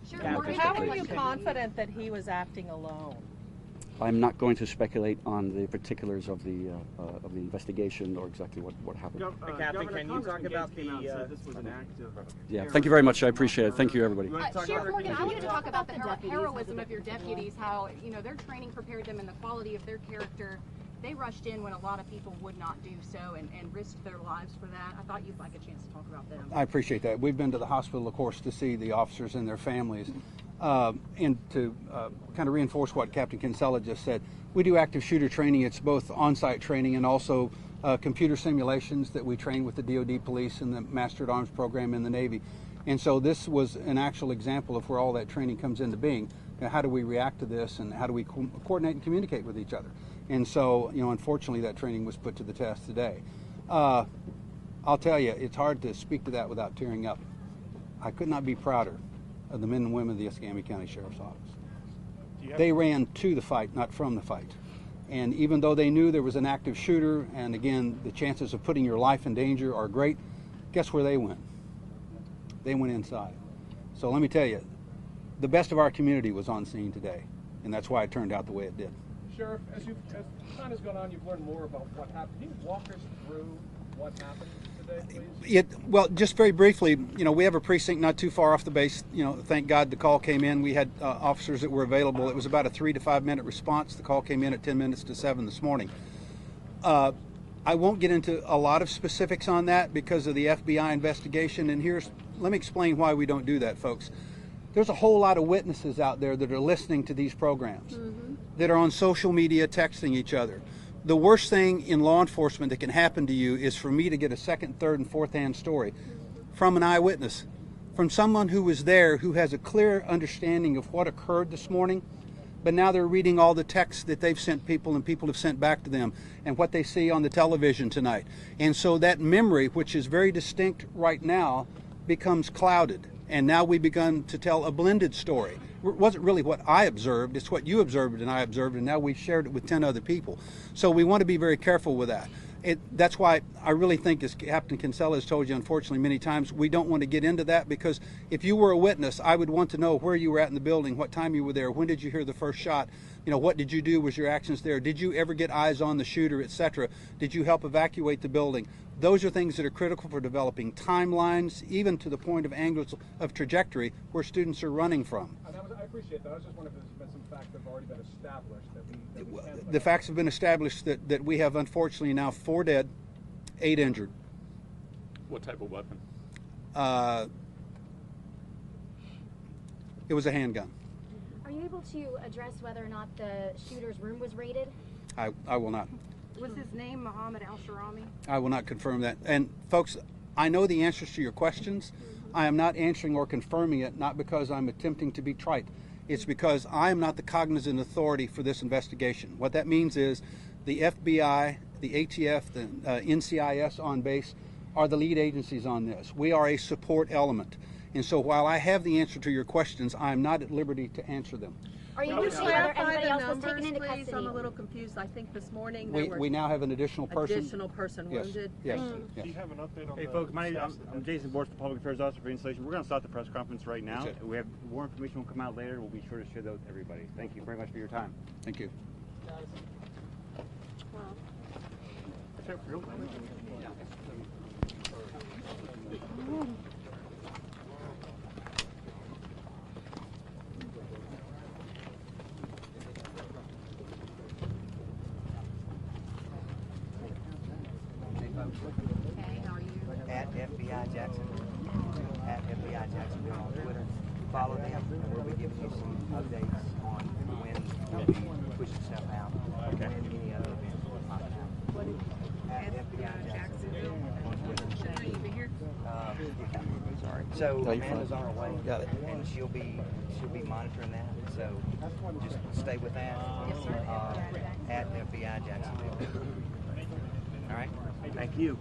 Sure. How are you confident that he was acting alone? I'm not going to speculate on the particulars of the investigation or exactly what happened. Captain, can you talk about the? This was an act of Yeah, thank you very much. I appreciate it. Thank you, everybody. Sheriff Morgan, I want to talk about the heroism of your deputies. How their training prepared them and the quality of their character. They rushed in when a lot of people would not do so and risked their lives for that. I thought you'd like a chance to talk about them. I appreciate that. We've been to the hospital, of course, to see the officers and their families. And to kind of reinforce what Captain Kinsella just said, we do active shooter training. It's both on-site training and also computer simulations that we train with the DoD police and the Master at Arms program in the Navy. And so this was an actual example of where all that training comes into being. How do we react to this, and how do we coordinate and communicate with each other? And so, unfortunately, that training was put to the test today. I'll tell you, it's hard to speak to that without tearing up. I could not be prouder of the men and women of the Escambia County Sheriff's Office. They ran to the fight, not from the fight. And even though they knew there was an active shooter, and again, the chances of putting your life in danger are great, guess where they went? They went inside. So let me tell you, the best of our community was on scene today, and that's why it turned out the way it did. Sheriff, as time has gone on, you've learned more about what happened. Can you walk us through what happened today, please? Well, just very briefly, we have a precinct not too far off the base. Thank God the call came in. We had officers that were available. It was about a 3 to 5 minute response. The call came in at 10 minutes to 7 this morning. I won't get into a lot of specifics on that because of the FBI investigation. And let me explain why we don't do that, folks. There's a whole lot of witnesses out there that are listening to these programs, that are on social media texting each other. The worst thing in law enforcement that can happen to you is for me to get a second, third, and fourth hand story from an eyewitness, from someone who was there, who has a clear understanding of what occurred this morning, but now they're reading all the texts that they've sent people and people have sent back to them and what they see on the television tonight. And so that memory, which is very distinct right now, becomes clouded. And now we've begun to tell a blended story. It wasn't really what I observed, it's what you observed and I observed, and now we've shared it with 10 other people. So we want to be very careful with that. That's why I really think, as Captain Kinsella has told you, unfortunately, many times, we don't want to get into that, because if you were a witness, I would want to know where you were at in the building, what time you were there, when did you hear the first shot, what did you do, was your actions there, did you ever get eyes on the shooter, etc., did you help evacuate the building? Those are things that are critical for developing timelines, even to the point of angles of trajectory where students are running from. I appreciate that. I was just wondering if there's been some facts that have already been established that we The facts have been established that we have, unfortunately, now 4 dead, 8 injured. What type of weapon? It was a handgun. Are you able to address whether or not the shooter's room was raided? I will not. Was his name Muhammad Al-Sharami? I will not confirm that. And folks, I know the answers to your questions. I am not answering or confirming it, not because I'm attempting to be trite. It's because I am not the cognizant authority for this investigation. What that means is the FBI, the ATF, the NCIS on base are the lead agencies on this. We are a support element. And so while I have the answer to your questions, I am not at liberty to answer them. Are you Can you saying whether clarify anybody the else was numbers, taken into please? custody? I'm a little confused. I think this morning there We now have an additional person. additional person Yes. wounded. Yes. Do you have an update on Hey folks, I'm Jason Borst, the Public Affairs Officer for Installation. We're going to start the press conference right now. That's it. We have more information will come out later. We'll be sure to share that with everybody. Thank you very much for your time. Thank you. Okay, how are you? At FBI Jacksonville. At FBI Jacksonville on Twitter. Follow them, and we'll be giving you some updates on when we'll be pushing stuff out, and when any other events will pop out. At FBI Jacksonville on Twitter. Sorry. So Amanda's on her way. Got it. And she'll be monitoring that. So just stay with that. At FBI Jacksonville. All right. Thank you.